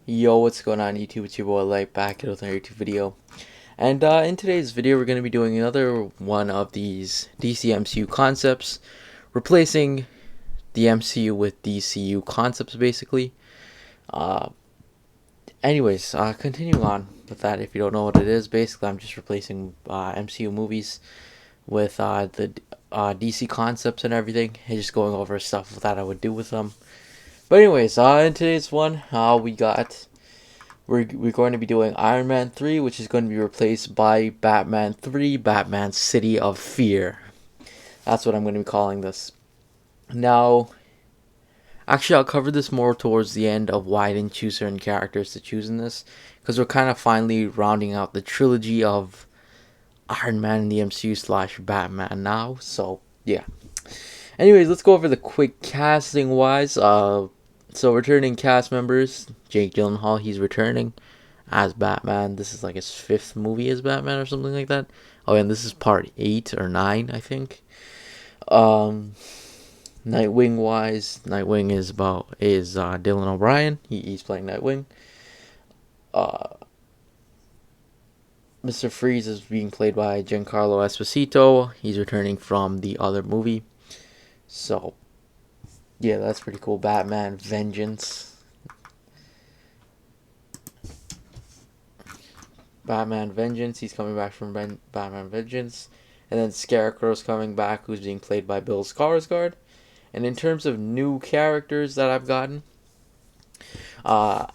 Yo, what's going on YouTube? It's your boy Light back with another YouTube video. And in today's video, we're going to be doing another one of these DC MCU concepts, replacing the MCU with DCU concepts, basically. Uh, continuing on with that, if you don't know what it is, basically I'm just replacing MCU movies with the DC concepts and everything, and just going over stuff that I would do with them. But anyways, in today's one, we're going to be doing Iron Man 3, which is going to be replaced by Batman 3, Batman City of Fear. That's what I'm going to be calling this. Now, actually, I'll cover this more towards the end of why I didn't choose certain characters to choose in this, because we're kind of finally rounding out the trilogy of Iron Man in the MCU slash Batman now. So, yeah. Anyways, let's go over the quick casting wise. So returning cast members, Jake Gyllenhaal, he's returning as Batman. This is like his 5th movie as Batman or something like that. Oh, and this is part 8 or 9, I think. Nightwing wise, Nightwing is Dylan O'Brien. He's playing Nightwing. Mr. Freeze is being played by Giancarlo Esposito. He's returning from the other movie. So, yeah, that's pretty cool. Batman Vengeance. He's coming back from Batman Vengeance. And then Scarecrow's coming back, who's being played by Bill Skarsgård. And in terms of new characters that I've gotten, I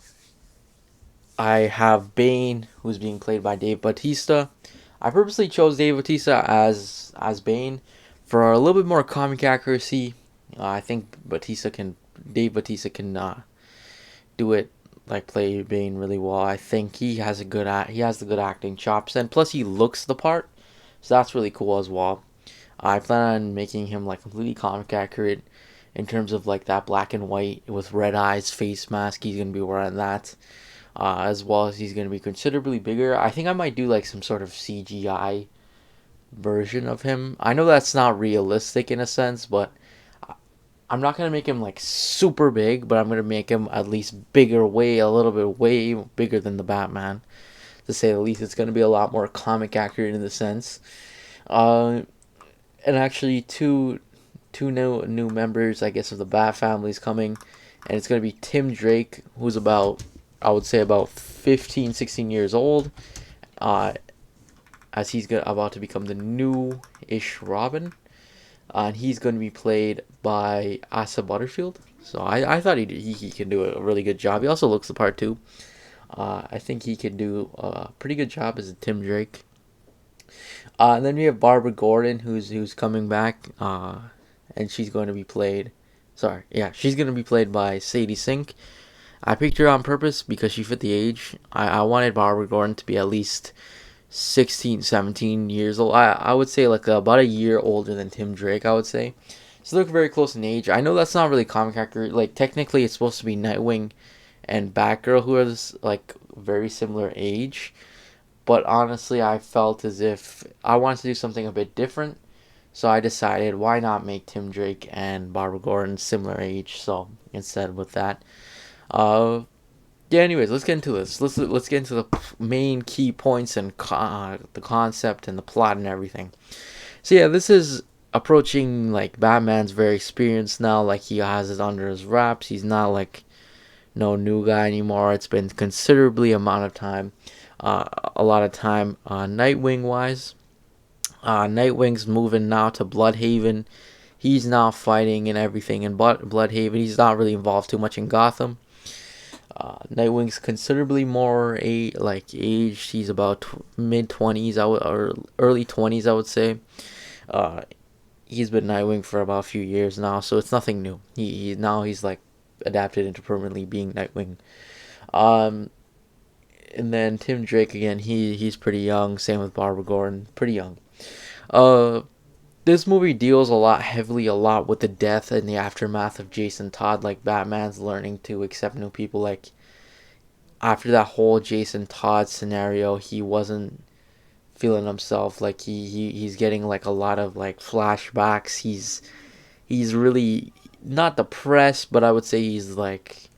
have Bane, who's being played by Dave Bautista. I purposely chose Dave Bautista as Bane for a little bit more comic accuracy. I think Dave Bautista can do it, like play Bane really well. I think he has the good acting chops, and plus he looks the part, so that's really cool as well. I plan on making him like completely comic accurate in terms of like that black and white with red eyes face mask. He's gonna be wearing that, as well as he's gonna be considerably bigger. I think I might do like some sort of CGI version of him. I know that's not realistic in a sense, but I'm not gonna make him like super big, but I'm gonna make him at least bigger, a little bit way bigger than the Batman, to say the least. It's gonna be a lot more comic accurate in the sense. Uh, and actually, two new members, I guess, of the Bat family is coming, and it's gonna be Tim Drake, who's I would say about 15, 16 years old, as he's about to become the new-ish Robin. And he's going to be played by Asa Butterfield. So I thought he can do a really good job. He also looks the part too. I think he can do a pretty good job as a Tim Drake. And then we have Barbara Gordon, who's coming back, and she's going to be played. She's going to be played by Sadie Sink. I picked her on purpose because she fit the age. I wanted Barbara Gordon to be at least 16, 17 years old. I would say like about a year older than Tim Drake, I would say. So they look very close in age. I know that's not really comic accurate. Like, technically, it's supposed to be Nightwing and Batgirl, who are this, like, very similar age. But honestly, I felt as if I wanted to do something a bit different. So I decided, why not make Tim Drake and Barbara Gordon similar age? So instead with that. Uh, yeah, anyways, let's get into this. Let's get into the main key points and the concept and the plot and everything. So yeah, this is approaching like Batman's very experienced now. Like, he has it under his wraps. He's not like no new guy anymore. It's been considerably amount of time, a lot of time. Nightwing wise, Nightwing's moving now to Bloodhaven. He's now fighting and everything in Bloodhaven. He's not really involved too much in Gotham. Nightwing's considerably more aged. He's about mid-20s, or early 20s, I would say. He's been Nightwing for about a few years now, so it's nothing new. He's like adapted into permanently being Nightwing. And then Tim Drake again. He's pretty young. Same with Barbara Gordon, pretty young. This movie deals a lot with the death and the aftermath of Jason Todd. Like, Batman's learning to accept new people. Like, after that whole Jason Todd scenario, he wasn't feeling himself. Like, he's getting like a lot of like flashbacks. He's really not depressed, but I would say he's like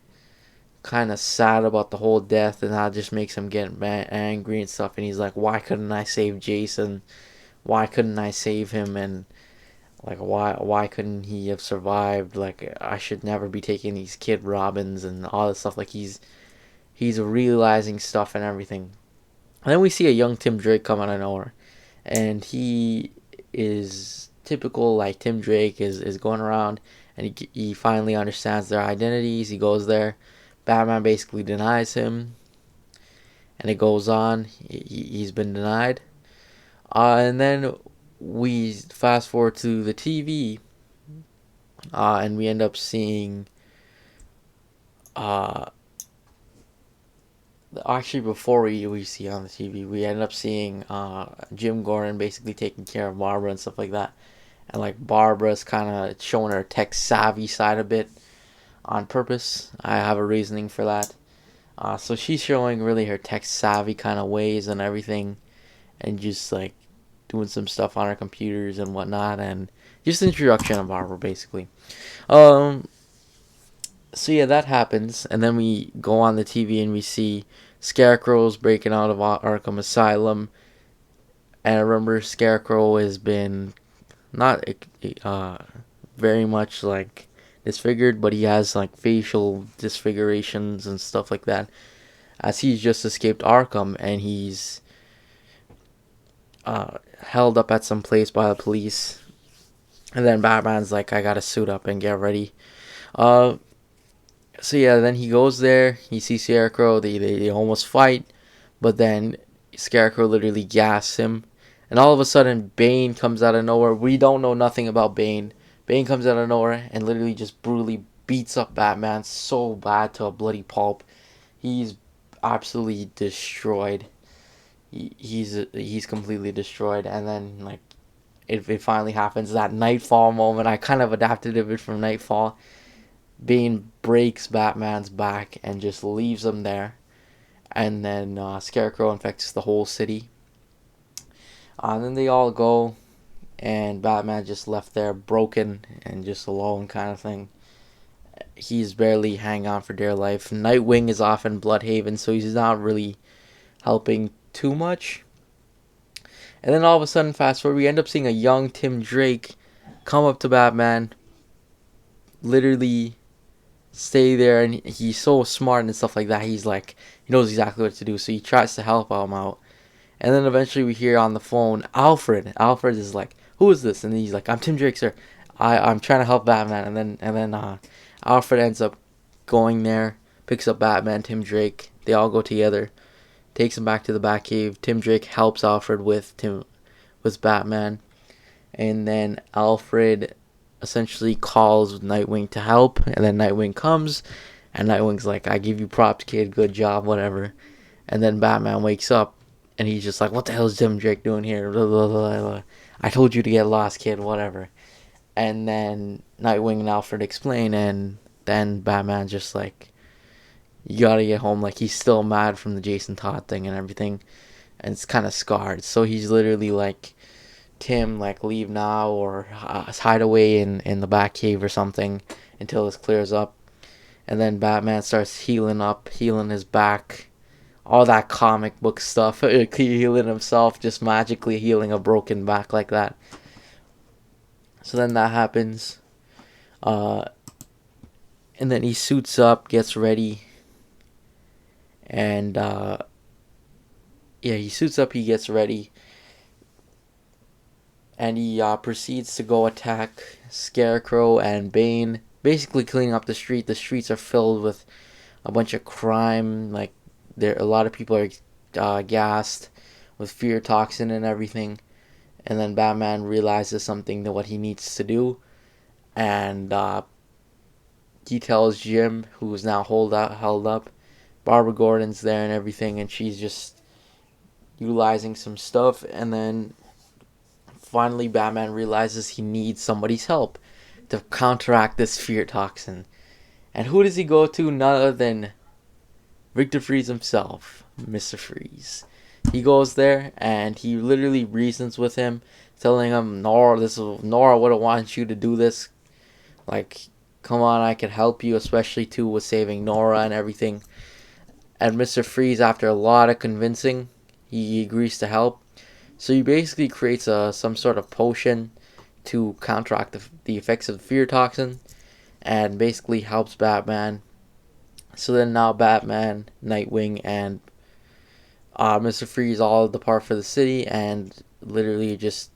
kind of sad about the whole death, and that just makes him get angry and stuff. And he's like, "Why couldn't I save Jason? Why couldn't I save him? And like, why couldn't he have survived? Like, I should never be taking these kid Robins and all this stuff." Like, he's realizing stuff and everything. And then we see a young Tim Drake come out of nowhere, and he is typical, like Tim Drake is going around, and he finally understands their identities. He goes there. Batman basically denies him, and it goes on. He's been denied. And then we fast forward to the TV, and we end up seeing. Actually, before we see on the TV, we end up seeing Jim Gordon basically taking care of Barbara and stuff like that. And like Barbara's kind of showing her tech savvy side a bit on purpose. I have a reasoning for that. So she's showing really her tech savvy kind of ways and everything, and just like doing some stuff on her computers and whatnot, and just introduction of Barbara basically. So yeah, that happens, and then we go on the TV and we see Scarecrow's breaking out of Arkham Asylum, and I remember Scarecrow has been not very much like disfigured, but he has like facial disfigurations and stuff like that, as he's just escaped Arkham, and he's held up at some place by the police, and then Batman's like, "I gotta suit up and get ready." So yeah, then he goes there, he sees Scarecrow, they almost fight, but then Scarecrow literally gasses him, and all of a sudden Bane comes out of nowhere. We don't know nothing about Bane. Bane comes out of nowhere and literally just brutally beats up Batman so bad to a bloody pulp. He's absolutely destroyed. He's completely destroyed, and then like it finally happens, that Nightfall moment. I kind of adapted a bit from Nightfall. Bane breaks Batman's back and just leaves him there. And then Scarecrow infects the whole city. And then they all go, and Batman just left there broken and just alone kind of thing. He's barely hanging on for dear life. Nightwing is off in Bloodhaven, so he's not really helping too much. And then all of a sudden, fast forward, we end up seeing a young Tim Drake come up to Batman, literally stay there, and he's so smart and stuff like that. He's like, he knows exactly what to do, so he tries to help him out. And then eventually we hear on the phone Alfred. Alfred is like, "Who is this?" And he's like, "I'm Tim Drake, sir. I'm trying to help Batman." And then Alfred ends up going there, picks up Batman, Tim Drake. They all go together, takes him back to the Batcave. Tim Drake helps Alfred with Batman, and then Alfred essentially calls Nightwing to help, and then Nightwing comes, and Nightwing's like, "I give you props, kid, good job, whatever." And then Batman wakes up, and he's just like, "What the hell is Tim Drake doing here? Blah, blah, blah, blah. I told you to get lost, kid, whatever." And then Nightwing and Alfred explain, and then Batman's just like, "You gotta get home." Like, he's still mad from the Jason Todd thing and everything, and it's kind of scarred. So he's literally like, "Tim, like, leave now, or hide away in the Batcave or something until this clears up." And then Batman starts healing his back, all that comic book stuff, healing himself, just magically healing a broken back like that. So then that happens, and then he suits up, gets ready, and he suits up, he gets ready, and he proceeds to go attack Scarecrow and Bane, basically cleaning up the street. The streets are filled with a bunch of crime. Like, a lot of people are gassed with fear toxin and everything. And then Batman realizes something, that what he needs to do, and he tells Jim, who is now held up. Barbara Gordon's there and everything, and she's just utilizing some stuff, and then finally Batman realizes he needs somebody's help to counteract this fear toxin. And who does he go to? None other than Victor Freeze himself, Mr. Freeze. He goes there, and he literally reasons with him, telling him, Nora wouldn't want you to do this. Like, come on, I can help you, especially too with saving Nora and everything. And Mr. Freeze, after a lot of convincing, he agrees to help. So he basically creates some sort of potion to counteract the effects of the fear toxin, and basically helps Batman. So then now Batman, Nightwing, and Mr. Freeze all depart for the city, and literally just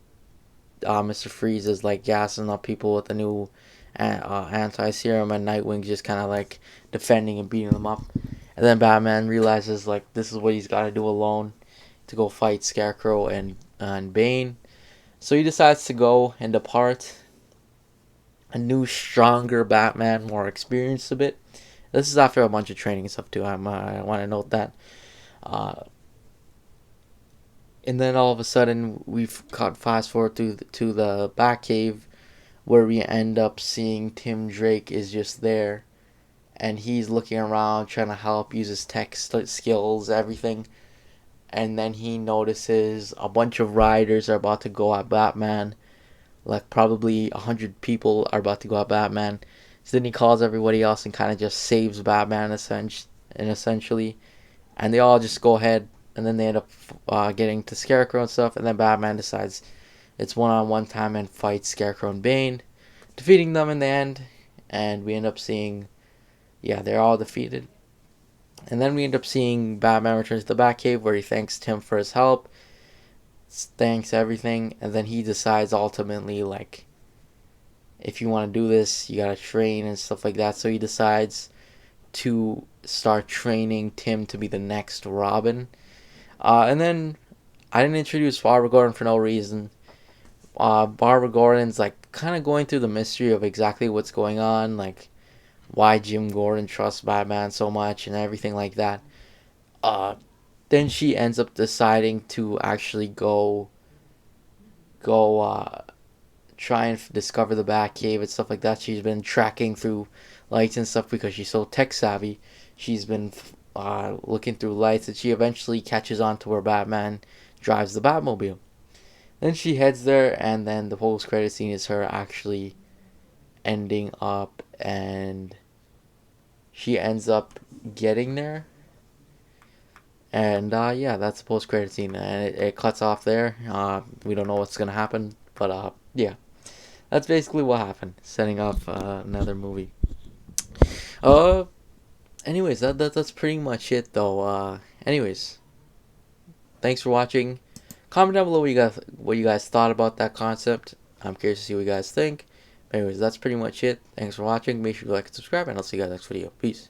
Mr. Freeze is like gassing up people with the new anti-serum, and Nightwing's just kind of like defending and beating them up. And then Batman realizes like this is what he's got to do alone to go fight Scarecrow and Bane. So he decides to go and depart. A new, stronger Batman, more experienced a bit. This is after a bunch of training and stuff too. I want to note that. Uh, and then all of a sudden we've cut fast forward to the Batcave, where we end up seeing Tim Drake is just there, and he's looking around trying to help, use his tech skills, everything. And then he notices a bunch of riders are about to go at Batman, like probably 100 people are about to go at Batman. So then he calls everybody else and kind of just saves Batman essentially, and they all just go ahead, and then they end up getting to Scarecrow and stuff, and then Batman decides it's one-on-one time and fights Scarecrow and Bane, defeating them in the end, and we end up seeing, yeah, they're all defeated. And then we end up seeing Batman returns to the Batcave, where he thanks Tim for his help, thanks everything, and then he decides ultimately, like, if you want to do this, you gotta train and stuff like that. So he decides to start training Tim to be the next Robin. And then I didn't introduce Barbara Gordon for no reason. Barbara Gordon's like kind of going through the mystery of exactly what's going on, like why Jim Gordon trusts Batman so much and everything like that. Then she ends up deciding to actually go try and discover the Batcave and stuff like that. She's been tracking through lights and stuff because she's so tech savvy. She's been looking through lights, and she eventually catches on to where Batman drives the Batmobile. Then she heads there, and then the post-credit scene is her actually ending up, and she ends up getting there. And yeah, that's the post-credit scene, and it cuts off there. We don't know what's gonna happen, but yeah, that's basically what happened, setting up another movie. Anyways, that's pretty much it, though. Anyways, thanks for watching. Comment down below what you guys thought about that concept. I'm curious to see what you guys think. Anyways, that's pretty much it. Thanks for watching. Make sure you like and subscribe, and I'll see you guys next video. Peace.